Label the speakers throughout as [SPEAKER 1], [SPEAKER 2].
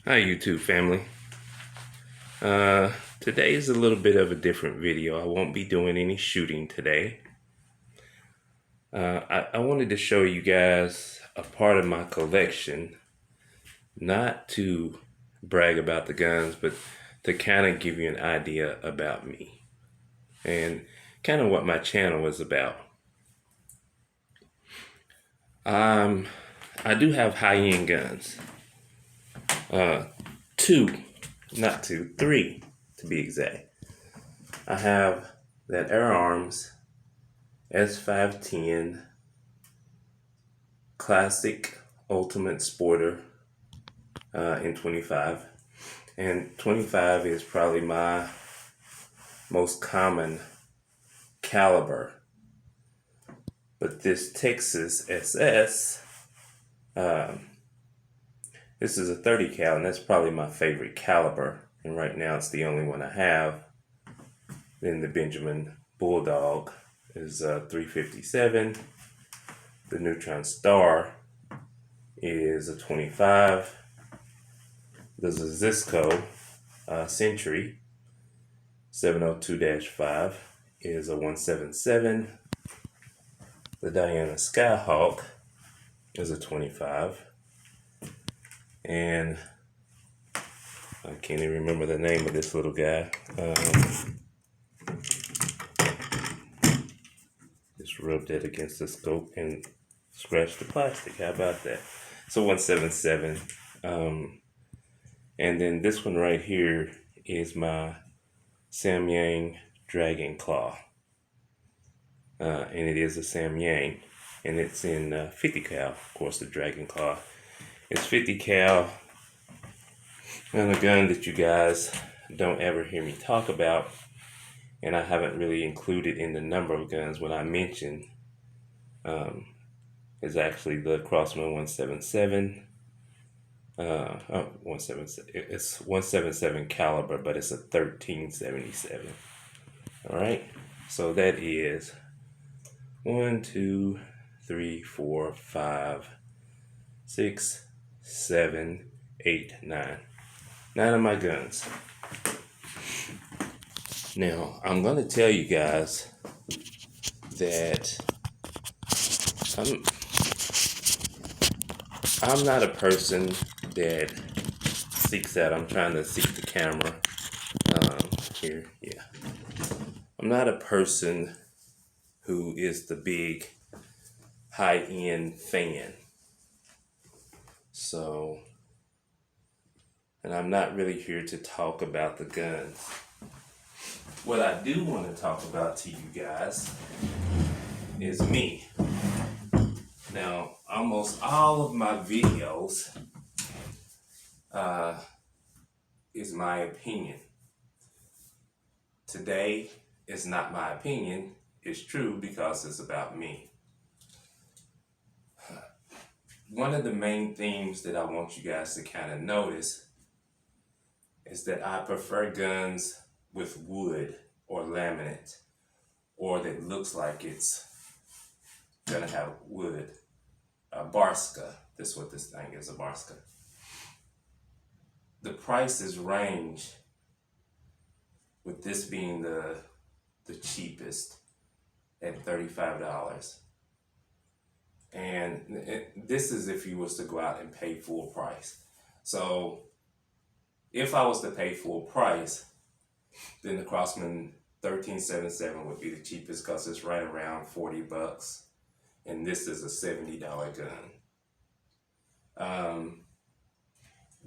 [SPEAKER 1] Hi YouTube family. Today is a little bit of a different video. I won't be doing any shooting today. I wanted to show you guys a part of my collection, not to brag about the guns, but to kind of give you an idea about me and kind of what my channel is about. Um, I do have high-end guns. Uh, three to be exact. I have that Air Arms S510 Classic Ultimate Sporter in 25. And 25 is probably my most common caliber. But this Texas SS, this is a 30 cal, and that's probably my favorite caliber. And right now it's the only one I have. Then the Benjamin Bulldog is 357. The Neutron Star is a 25. There's a Zisco Century 702-5 is a 177. The Diana Skyhawk is a 25. And I can't even remember the name of this little guy. Just rubbed it against the scope and scratched the plastic. How about that? So 177. And then this one right here is my Samyang Dragon Claw. And it is a Samyang. And it's in 50 cal. Of course, the Dragon Claw. It's 50 cal. And a gun that you guys don't ever hear me talk about. And I haven't really included in the number of guns when I mention is actually the Crossman 177. 177. It's 177 caliber, but it's a 1377. All right. So that is 1, 2, 3, 4, 5, 6, 7, 8, 9. 9 of my guns. Now, I'm going to tell you guys that I'm not a person that seeks out. I'm trying to seek the camera here. Yeah. I'm not a person who is the big high-end fan. So, and I'm not really here to talk about the guns. What I do want to talk about to you guys is me. Now, almost all of my videos is my opinion. Today is not my opinion. It's true because it's about me. One of the main themes that I want you guys to kind of notice is that I prefer guns with wood or laminate, or that looks like it's gonna have wood. A Barska, that's what this thing is, a Barska. The prices range, with this being the cheapest, at $35. And this is if you was to go out and pay full price. So if I was to pay full price, then the Crossman 1377 would be the cheapest because it's right around 40 bucks. And this is a $70 gun.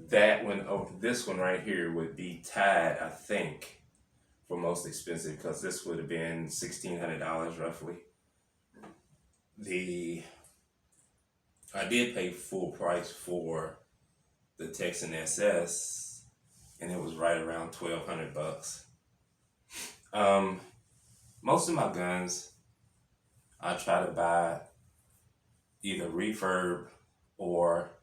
[SPEAKER 1] That one, this one right here would be tied, I think, for most expensive because this would have been $1,600 roughly. I did pay full price for the Texan SS, and it was right around 1,200 bucks. Most of my guns, I try to buy either refurb or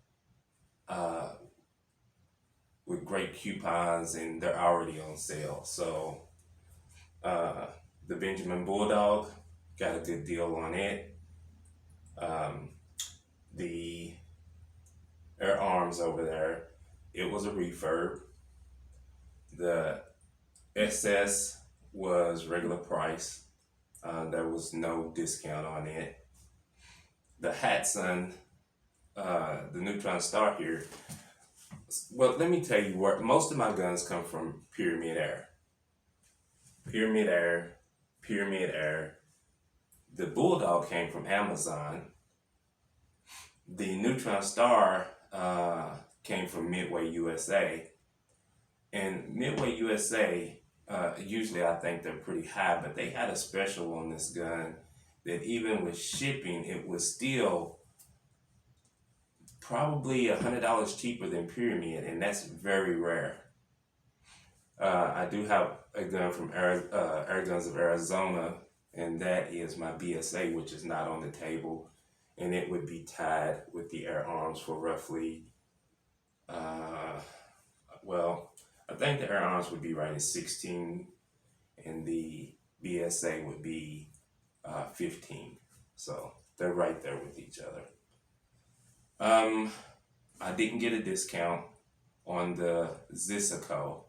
[SPEAKER 1] with great coupons, and they're already on sale. So the Benjamin Bulldog, got a good deal on it. The Air Arms over there, it was a refurb. The SS was regular price. There was no discount on it. The Hatson, the Neutron Star here. Well, let me tell you where most of my guns come from. Pyramid Air, Pyramid Air, Pyramid Air. The Bulldog came from Amazon. The Neutron Star came from Midway USA. And Midway USA, usually I think they're pretty high, but they had a special on this gun that even with shipping, it was still probably $100 cheaper than Pyramid, and that's very rare. I do have a gun from Air Guns of Arizona, and that is my BSA, which is not on the table, and it would be tied with the Air Arms for roughly, well, I think the Air Arms would be right at 16, and the BSA would be 15. So they're right there with each other. I didn't get a discount on the Zisico,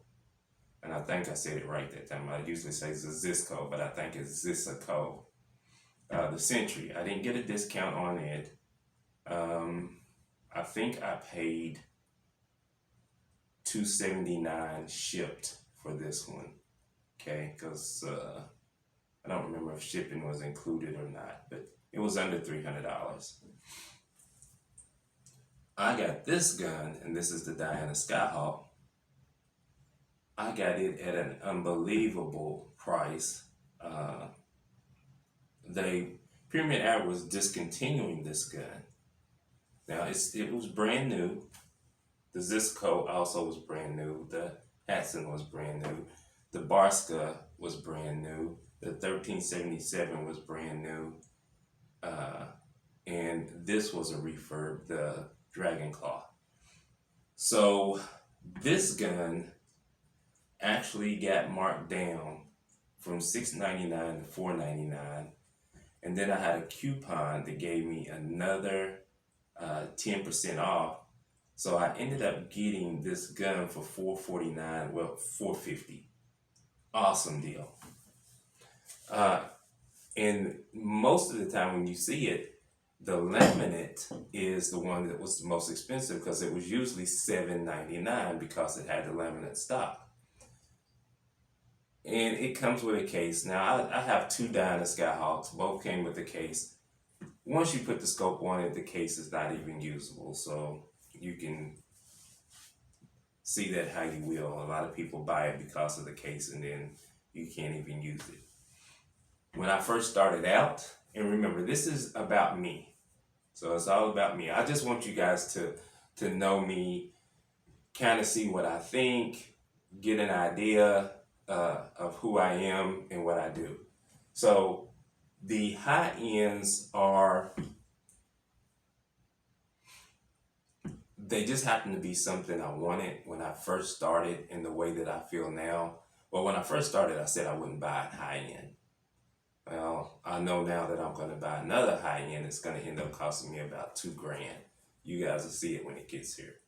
[SPEAKER 1] and I think I said it right that time. I usually say Zisco, but I think it's Zisico. The Sentry, I didn't get a discount on it. I think I paid $279 shipped for this one. Okay, because I don't remember if shipping was included or not, but it was under $300. I got this gun, and this is the Diana Skyhawk. I got it at an unbelievable price. Pyramid Air was discontinuing this gun. Now it was brand new. The Zisco also was brand new. The Hatson was brand new. The Barska was brand new. The 1377 was brand new. And this was a refurb, the Dragon Claw. So this gun actually got marked down from $699 to $499, and then I had a coupon that gave me another 10% off. So I ended up getting this gun for $449, well, $450. Awesome deal. And most of the time when you see it, the laminate is the one that was the most expensive because it was usually $799 because it had the laminate stock. And it comes with a case. Now, I have two Diana Skyhawks. Both came with a case. Once you put the scope on it, the case is not even usable. So you can see that how you will. A lot of people buy it because of the case, and then you can't even use it. When I first started out, and remember, this is about me. So it's all about me. I just want you guys to know me, kind of see what I think, get an idea of who I am and what I do. So the high ends they just happen to be something I wanted when I first started in the way that I feel now. Well, when I first started, I said I wouldn't buy it high end. Well, I know now that I'm going to buy another high end. It's going to end up costing me about $2,000. You guys will see it when it gets here.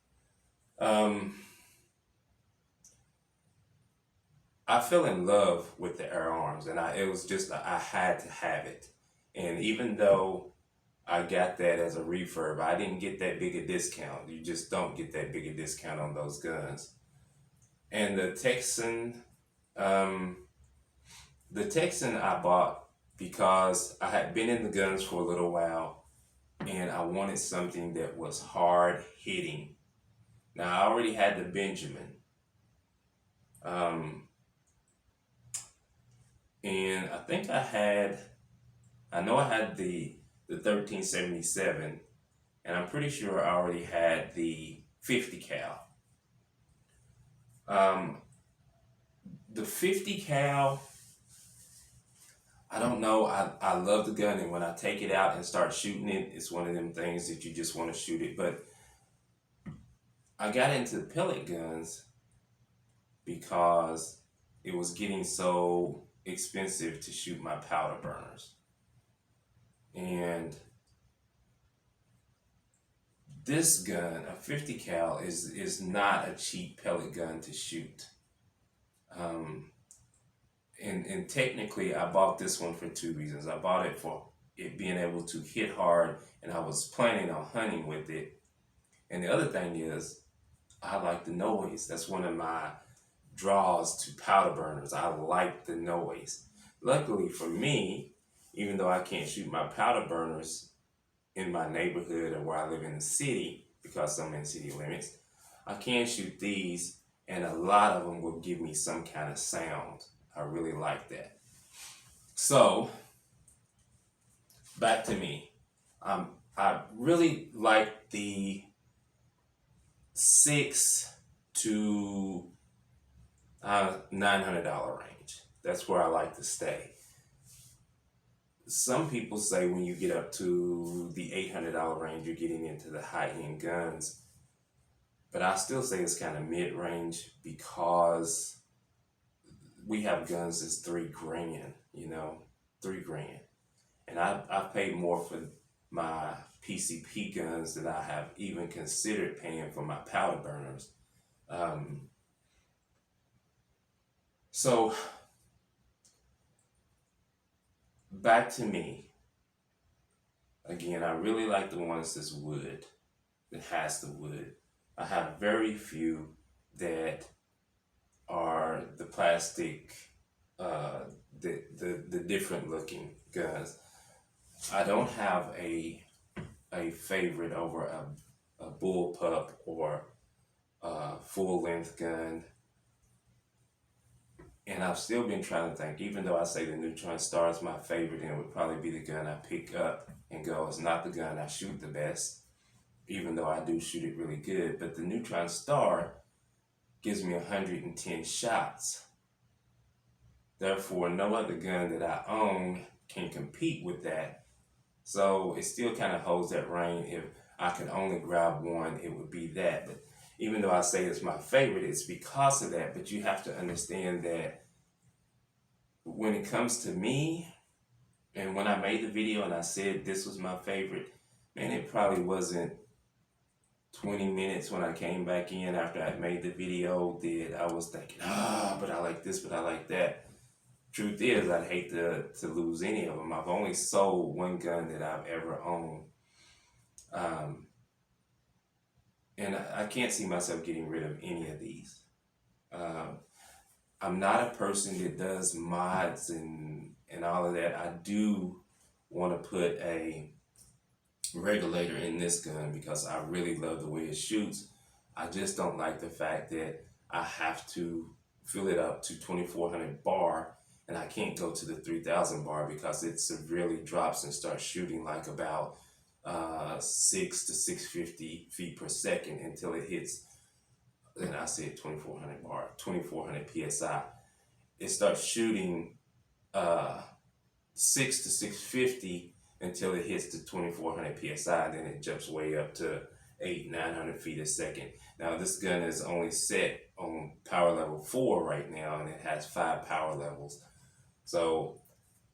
[SPEAKER 1] I fell in love with the Air Arms, and it was just, I had to have it. And even though I got that as a refurb, I didn't get that big a discount. You just don't get that big a discount on those guns. And the Texan I bought because I had been in the guns for a little while, and I wanted something that was hard hitting. Now, I already had the Benjamin. And I think I know I had the 1377, and I'm pretty sure I already had the 50 cal. The 50 cal, I don't know, I love the gun, and when I take it out and start shooting it, it's one of them things that you just want to shoot it. But I got into pellet guns because it was getting so expensive to shoot my powder burners. And this gun, a 50 cal, is not a cheap pellet gun to shoot. Um, and technically, I bought this one for two reasons. I bought it for it being able to hit hard, and I was planning on hunting with it. And the other thing is, I like the noise. That's one of my draws to powder burners. I like the noise. Luckily for me, even though I can't shoot my powder burners in my neighborhood or where I live in the city because I'm in city limits, I can shoot these, and a lot of them will give me some kind of sound. I really like that. So back to me. I really like the $600 to $900 range. That's where I like to stay. Some people say when you get up to the $800 range, you're getting into the high-end guns. But I still say it's kind of mid-range because we have guns that's $3,000, $3,000. And I've paid more for my PCP guns than I have even considered paying for my powder burners. So back to me. Again, I really like the ones that's wood, that has the wood. I have very few that are the plastic, the different looking guns. I don't have a favorite over a bullpup or a full length gun. And I've still been trying to think, even though I say the Neutron Star is my favorite, and it would probably be the gun I pick up and go, it's not the gun I shoot the best, even though I do shoot it really good. But the Neutron Star gives me 110 shots. Therefore, no other gun that I own can compete with that. So it still kind of holds that reign. If I could only grab one, it would be that. But even though I say it's my favorite, it's because of that. But you have to understand that when it comes to me, and when I made the video and I said this was my favorite, man, it probably wasn't 20 minutes when I came back in after I made the video that I was thinking, but I like this, but I like that. Truth is, I'd hate to lose any of them. I've only sold one gun that I've ever owned. And I can't see myself getting rid of any of these. I'm not a person that does mods and all of that. I do want to put a regulator in this gun because I really love the way it shoots. I just don't like the fact that I have to fill it up to 2400 bar and I can't go to the 3000 bar because it severely drops and starts shooting like about 6 to 650 feet per second until it hits, and I said 2400 bar, 2400 psi. It starts shooting 6 to 650 until it hits the 2400 psi, and then it jumps way up to 900 feet a second. Now this gun is only set on power level 4 right now, and it has 5 power levels. So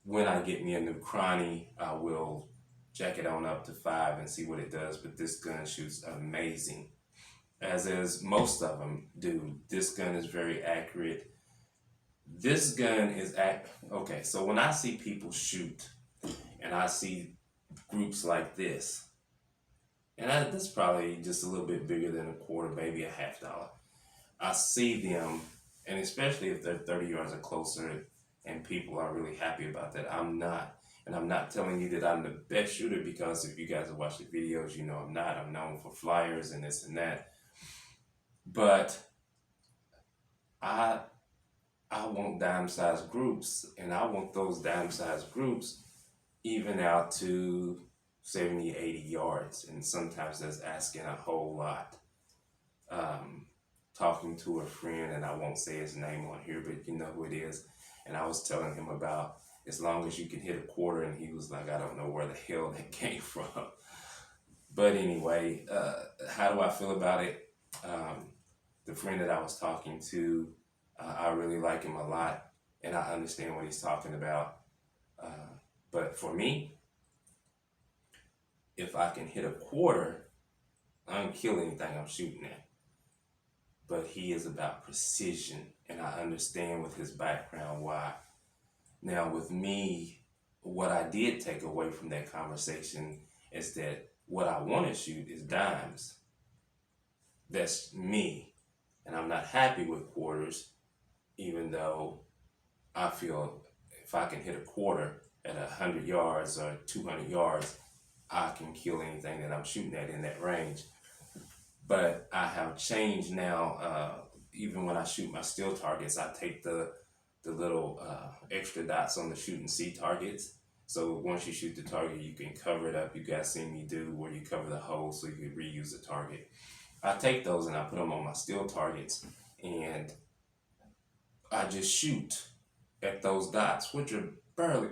[SPEAKER 1] when I get me a new Cronny, I will jack it on up to 5 and see what it does. But this gun shoots amazing, as most of them do. This gun is very accurate. This gun is okay. So when I see people shoot, and I see groups like this, and that's probably just a little bit bigger than a quarter, maybe a $50. I see them, and especially if they're 30 yards or closer, and people are really happy about that. I'm not. And I'm not telling you that I'm the best shooter, because if you guys have watched the videos, you know I'm not. I'm known for flyers and this and that. But I want dime-sized groups, and I want those dime-sized groups even out to 70, 80 yards. And sometimes that's asking a whole lot. Talking to a friend, and I won't say his name on here, but you know who it is. And I was telling him about as long as you can hit a quarter, and he was like, I don't know where the hell that came from. But anyway, how do I feel about it? The friend that I was talking to, I really like him a lot, and I understand what he's talking about. But for me, if I can hit a quarter, unkill anything I'm shooting at. But he is about precision, and I understand with his background why. Now, with me, what I did take away from that conversation is that what I want to shoot is dimes. That's me. And I'm not happy with quarters, even though I feel if I can hit a quarter at 100 yards or 200 yards, I can kill anything that I'm shooting at in that range. But I have changed now. Even when I shoot my still targets, I take the little extra dots on the shoot and see targets. So once you shoot the target, you can cover it up. You guys seen me do where you cover the hole so you can reuse the target. I take those and I put them on my still targets, and I just shoot at those dots, which are barely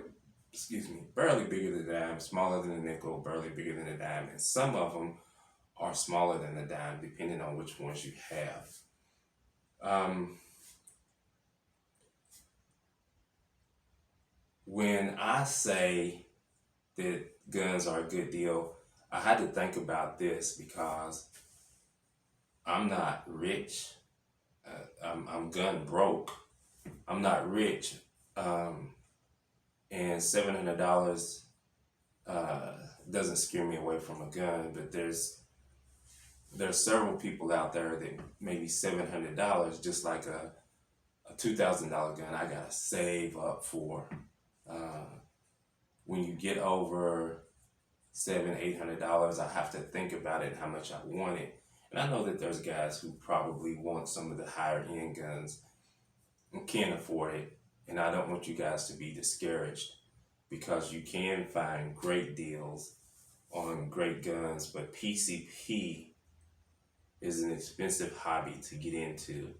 [SPEAKER 1] bigger than a dime, smaller than a nickel, barely bigger than a dime, and some of them are smaller than a dime, depending on which ones you have. When I say that guns are a good deal, I had to think about this because I'm not rich. I'm gun broke. I'm not rich. And $700 doesn't scare me away from a gun, but there's several people out there that maybe $700, just like a $2,000 gun, I gotta save up for. When you get over $700-800, I have to think about it and how much I want it. And I know that there's guys who probably want some of the higher end guns and can't afford it. And I don't want you guys to be discouraged, because you can find great deals on great guns, but PCP is an expensive hobby to get into,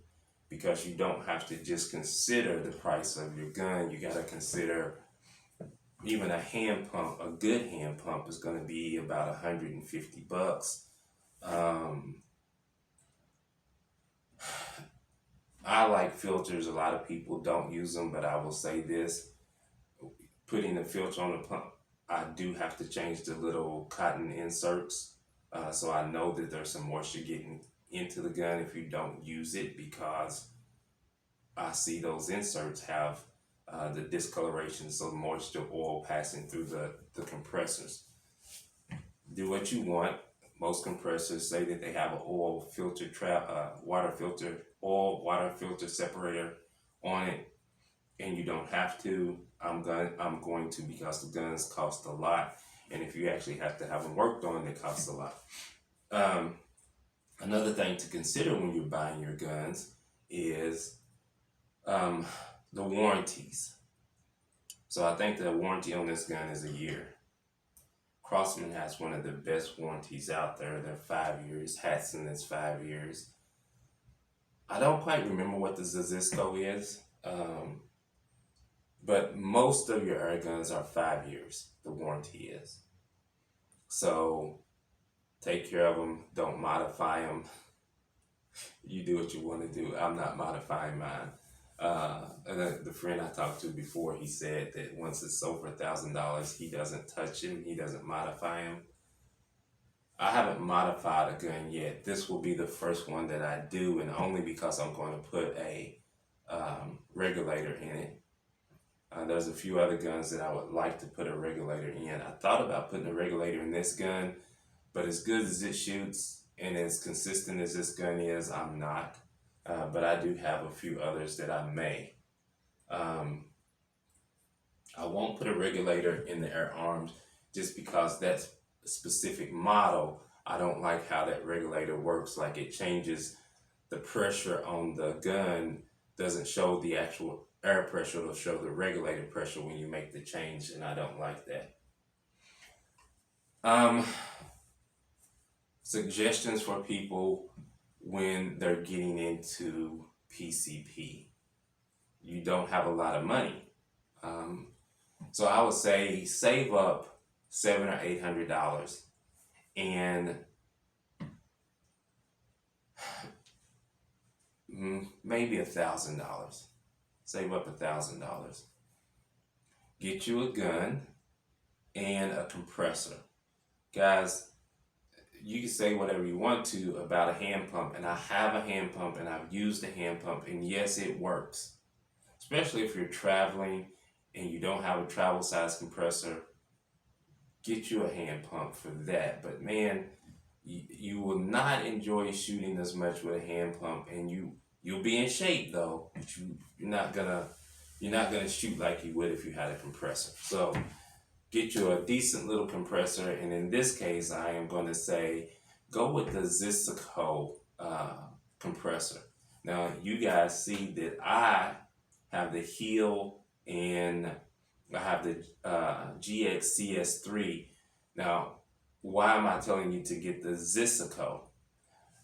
[SPEAKER 1] because you don't have to just consider the price of your gun. You got to consider even a hand pump. A good hand pump is going to be about $150. I like filters. A lot of people don't use them, but I will say this: putting a filter on the pump, I do have to change the little cotton inserts, so I know that there's some moisture getting into the gun if you don't use it, because I see those inserts have the discoloration, so moisture, oil passing through the compressors. Do what you want. Most compressors say that they have an oil filter water filter separator on it, and you don't have to. I'm going to, because the guns cost a lot, and if you actually have to have them worked on, they cost a lot. Another thing to consider when you're buying your guns is the warranties. So I think the warranty on this gun is a year. Crosman has one of the best warranties out there. They're 5 years. Hatson is 5 years. I don't quite remember what the Zazisco is, but most of your air guns are 5 years, the warranty is. So take care of them. Don't modify them. You do what you want to do. I'm not modifying mine. And the friend I talked to before, he said that once it's over $1,000, he doesn't touch him. He doesn't modify him. I haven't modified a gun yet. This will be the first one that I do, and only because I'm going to put a regulator in it. There's a few other guns that I would like to put a regulator in. I thought about putting a regulator in this gun, but as good as it shoots and as consistent as this gun is, I'm not. But I do have a few others that I may. I won't put a regulator in the air arms just because that specific model, I don't like how that regulator works. Like, it changes the pressure on the gun, doesn't show the actual air pressure, it'll show the regulated pressure when you make the change, and I don't like that. Suggestions for people when they're getting into PCP. You don't have a lot of money. So I would say save up $700 or $800 and maybe $1,000. Save up $1,000. Get you a gun and a compressor. Guys, you can say whatever you want to about a hand pump, and I have a hand pump and I've used a hand pump, and yes, it works. Especially if you're traveling and you don't have a travel size compressor, get you a hand pump for that. But man, you will not enjoy shooting as much with a hand pump, and you'll be in shape though, but you're not gonna shoot like you would if you had a compressor. So get you a decent little compressor, and in this case, I am going to say go with the Zisico compressor. Now, you guys see that I have the heel and I have the GXCS3. Now, why am I telling you to get the Zisico?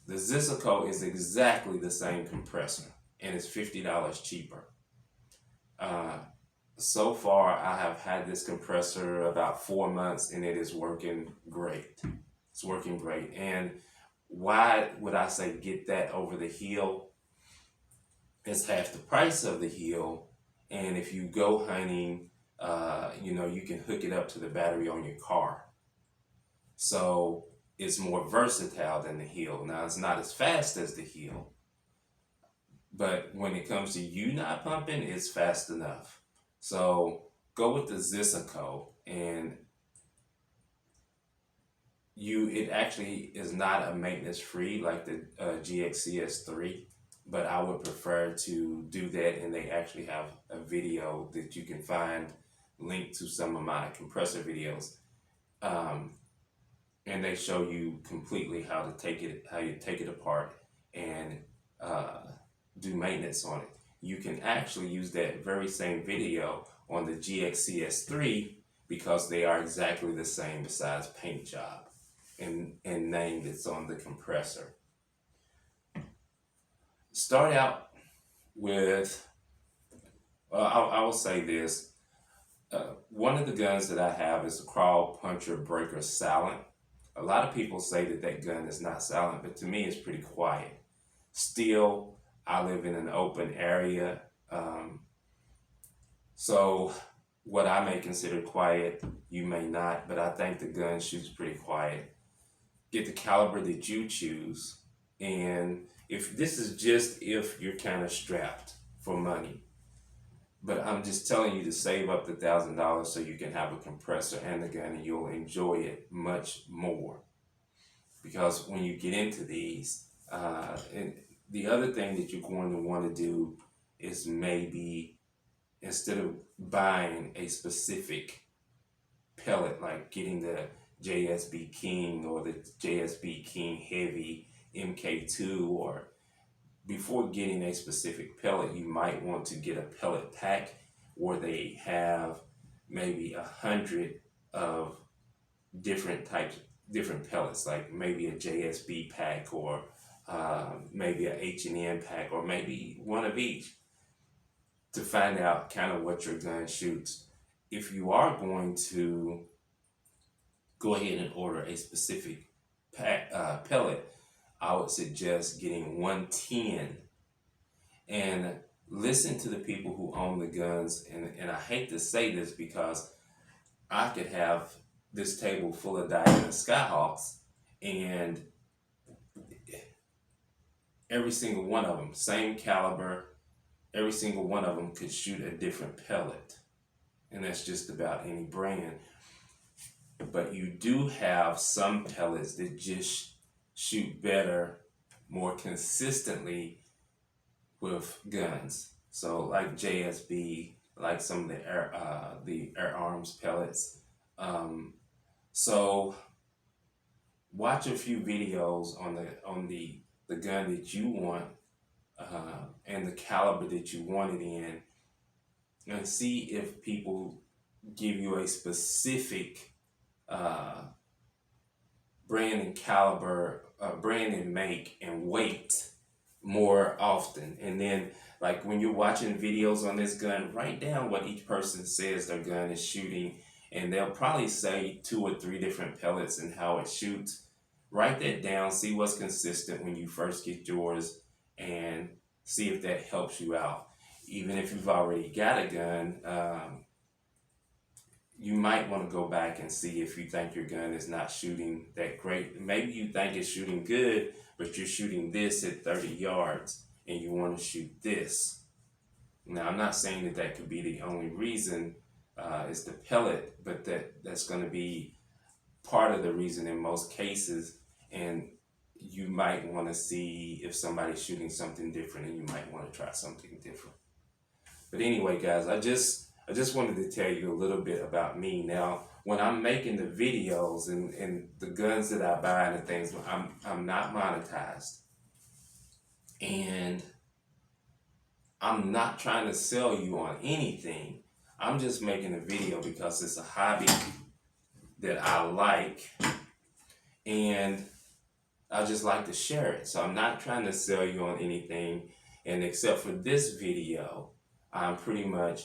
[SPEAKER 1] The Zisico is exactly the same compressor, and it's $50 cheaper. So far, I have had this compressor about 4 months, and it is working great. It's working great. And why would I say get that over the heel? It's half the price of the heel. And if you go hunting, you can hook it up to the battery on your car. So it's more versatile than the heel. Now, it's not as fast as the heel, but when it comes to you not pumping, it's fast enough. So go with the Zisico, and it actually is not a maintenance free like the GXCS3, but I would prefer to do that, and they actually have a video that you can find linked to some of my compressor videos, and they show you completely how you take it apart and do maintenance on it. You can actually use that very same video on the GXCS3 because they are exactly the same besides paint job and name that's on the compressor. Start out with, I will say this, one of the guns that I have is the Crawl Puncher Breaker Silent. A lot of people say that gun is not silent, but to me it's pretty quiet. Still, I live in an open area, so what I may consider quiet, you may not, but I think the gun shoots pretty quiet. Get the caliber that you choose, and if this is just if you're kind of strapped for money, but I'm just telling you to save up the $1,000 so you can have a compressor and the gun, and you'll enjoy it much more. Because when you get into these, and the other thing that you're going to want to do is maybe instead of buying a specific pellet, like getting the JSB King or the JSB King Heavy MK2, or before getting a specific pellet, you might want to get a pellet pack where they have maybe 100 of different pellets, like maybe a JSB pack, or maybe a H&M pack, or maybe one of each, to find out kind of what your gun shoots. If you are going to go ahead and order a specific pellet, I would suggest getting 110 and listen to the people who own the guns. And I hate to say this because I could have this table full of Diana Skyhawks, and every single one of them, same caliber, every single one of them could shoot a different pellet. And that's just about any brand. But you do have some pellets that just shoot better, more consistently with guns. So like JSB, like some of the Air Arms pellets. So watch a few videos on the gun that you want, and the caliber that you want it in, and see if people give you a specific brand and caliber, brand and make and weight more often. And then, like, when you're watching videos on this gun, write down what each person says their gun is shooting, and they'll probably say 2 or 3 different pellets and how it shoots. Write that down, see what's consistent when you first get yours, and see if that helps you out. Even if you've already got a gun, you might want to go back and see if you think your gun is not shooting that great. Maybe you think it's shooting good, but you're shooting this at 30 yards and you want to shoot this. Now, I'm not saying that that could be the only reason is the pellet, but that's going to be part of the reason in most cases. And you might want to see if somebody's shooting something different, and you might want to try something different. But anyway, guys, I just wanted to tell you a little bit about me. Now, when I'm making the videos and the guns that I buy and the things, I'm not monetized, and I'm not trying to sell you on anything. I'm just making a video because it's a hobby that I like, and I just like to share it. So I'm not trying to sell you on anything, and except for this video, I'm pretty much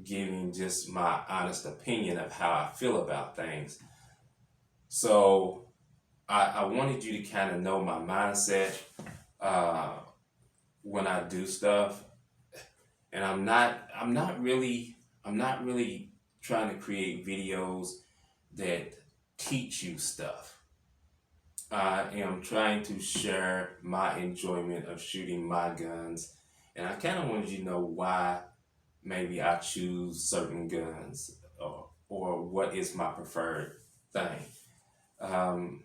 [SPEAKER 1] giving just my honest opinion of how I feel about things. So I wanted you to kind of know my mindset uh, when I do stuff, and I'm not really trying to create videos that teach you stuff. I am trying to share my enjoyment of shooting my guns, and I kind of wanted you to know why maybe I choose certain guns, or what is my preferred thing. Um,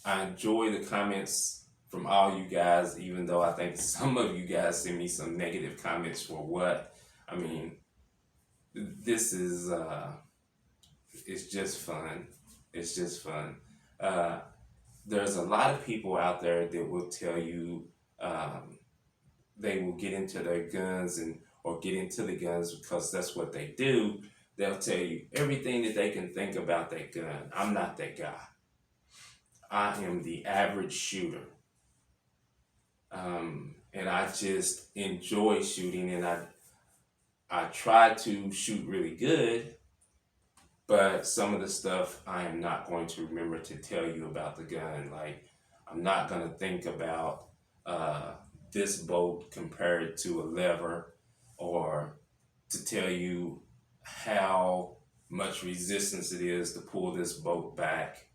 [SPEAKER 1] I enjoy the comments from all you guys, even though I think some of you guys send me some negative comments for what. I mean, this is it's just fun. It's just fun. Uh, there's a lot of people out there that will tell you they will get into their guns and or get into the guns because that's what they do. They'll tell you everything that they can think about that gun. I'm not that guy. I am the average shooter. And I just enjoy shooting, and I try to shoot really good, but some of the stuff I am not going to remember to tell you about the gun. Like, I'm not going to think about this bolt compared to a lever, or to tell you how much resistance it is to pull this bolt back.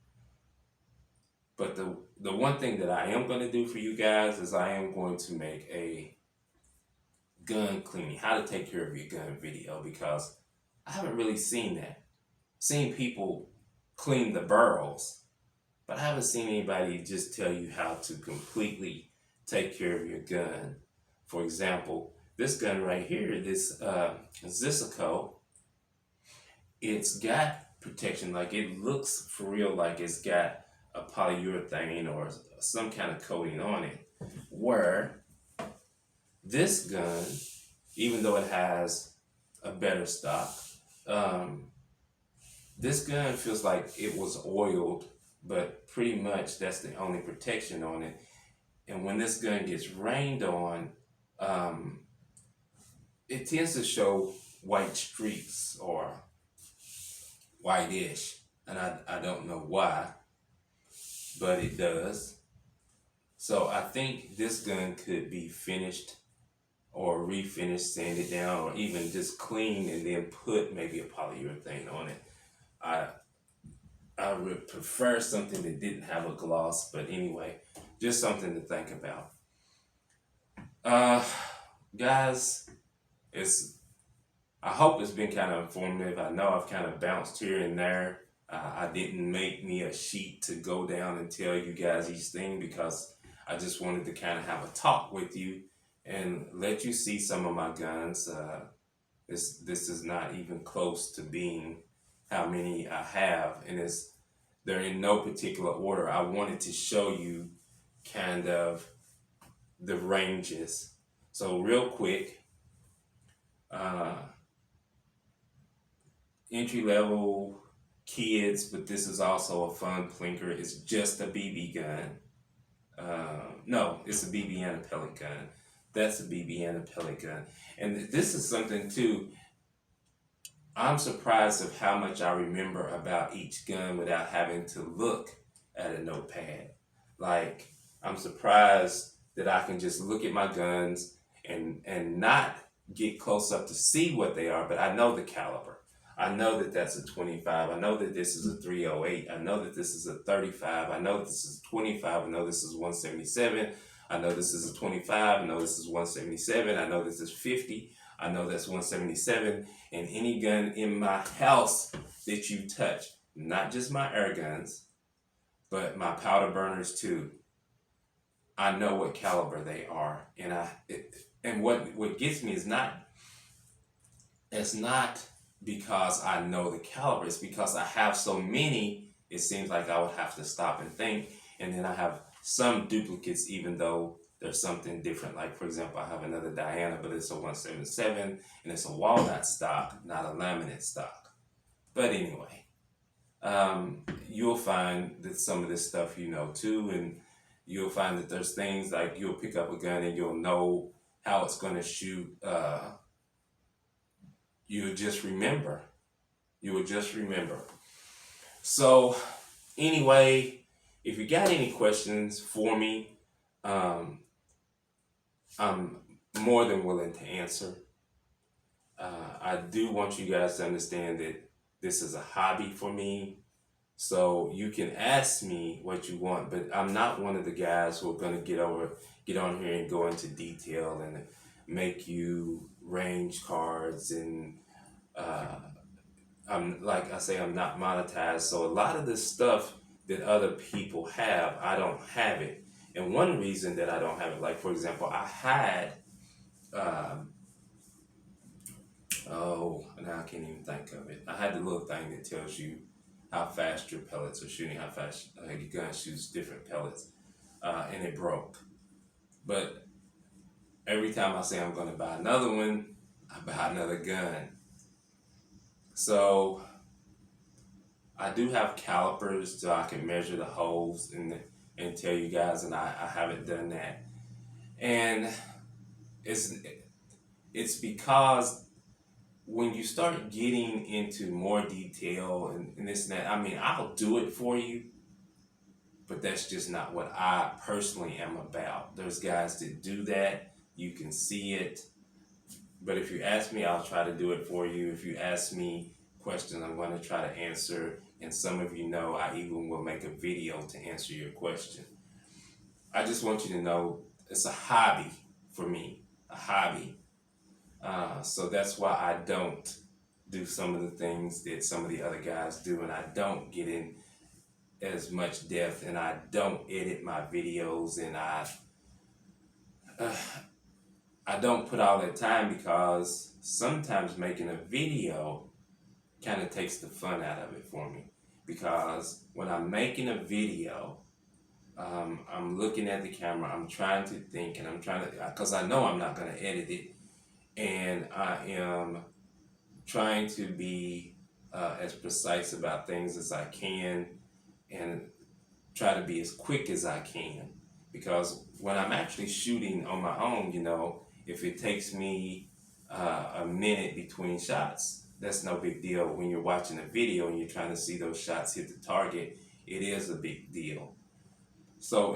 [SPEAKER 1] But the one thing that I am going to do for you guys is I am going to make a gun cleaning, how to take care of your gun video, because I haven't really seen that. Seen people clean the barrels, but I haven't seen anybody just tell you how to completely take care of your gun. For example, this gun right here, this Zisico, it's got protection. Like, it looks for real like it's got a polyurethane or some kind of coating on it. Where this gun, even though it has a better stock, this gun feels like it was oiled, but pretty much that's the only protection on it. And when this gun gets rained on, it tends to show white streaks or whitish, and I don't know why, but it does. So I think this gun could be finished or refinished, sanded down, or even just clean and then put maybe a polyurethane on it. I would prefer something that didn't have a gloss, but anyway, just something to think about. Guys, I hope it's been kind of informative. I know I've kind of bounced here and there. I didn't make me a sheet to go down and tell you guys each thing, because I just wanted to kind of have a talk with you and let you see some of my guns. This is not even close to being how many I have, and they're in no particular order. I wanted to show you kind of the ranges. So real quick, entry level kids, but this is also a fun plinker. It's just a BB gun. No, it's a BB and a pellet gun. That's a BB and a pellet gun. And this is something too. I'm surprised of how much I remember about each gun without having to look at a notepad. Like, I'm surprised that I can just look at my guns and not get close up to see what they are, but I know the caliber. I know that that's a 25. I know that this is a 308. I know that this is a 35. I know this is 25. I know this is 177. I know this is a 25. I know this is 177. I know this is 50. I know that's 177. And any gun in my house that you touch, not just my air guns, but my powder burners too, I know what caliber they are. And what gets me is it's not because I know the caliber. It's because I have so many, it seems like I would have to stop and think. And then I have some duplicates, even though there's something different. Like, for example, I have another Diana, but it's a 177, and it's a walnut stock, not a laminate stock. But anyway, you'll find that some of this stuff you know too, and you'll find that there's things like you'll pick up a gun and you'll know how it's going to shoot. You'll just remember. You will just remember. So, anyway, if you got any questions for me, I'm more than willing to answer. I do want you guys to understand that this is a hobby for me. So you can ask me what you want, but I'm not one of the guys who are going to get on here and go into detail and make you range cards. And I'm like I say, I'm not monetized. So a lot of the stuff that other people have, I don't have it. And one reason that I don't have it, like for example, I had, now I can't even think of it. I had the little thing that tells you how fast your pellets are shooting, how fast your gun shoots different pellets, and it broke. But every time I say I'm going to buy another one, I buy another gun. So I do have calipers so I can measure the holes and tell you guys, and I haven't done that. And it's because when you start getting into more detail and this and that, I mean, I'll do it for you, but that's just not what I personally am about. There's guys that do that. You can see it. But if you ask me, I'll try to do it for you. If you ask me questions, I'm going to try to answer. And some of you know I even will make a video to answer your question. I just want you to know it's a hobby for me, a hobby. So that's why I don't do some of the things that some of the other guys do, and I don't get in as much depth, and I don't edit my videos, and I don't put all that time because sometimes making a video kind of takes the fun out of it for me. Because when I'm making a video, I'm looking at the camera, I'm trying to think, and I'm trying to, because I know I'm not going to edit it, and I am trying to be as precise about things as I can and try to be as quick as I can. Because when I'm actually shooting on my own, you know, if it takes me a minute between shots, that's no big deal. When you're watching a video and you're trying to see those shots hit the target, it is a big deal. So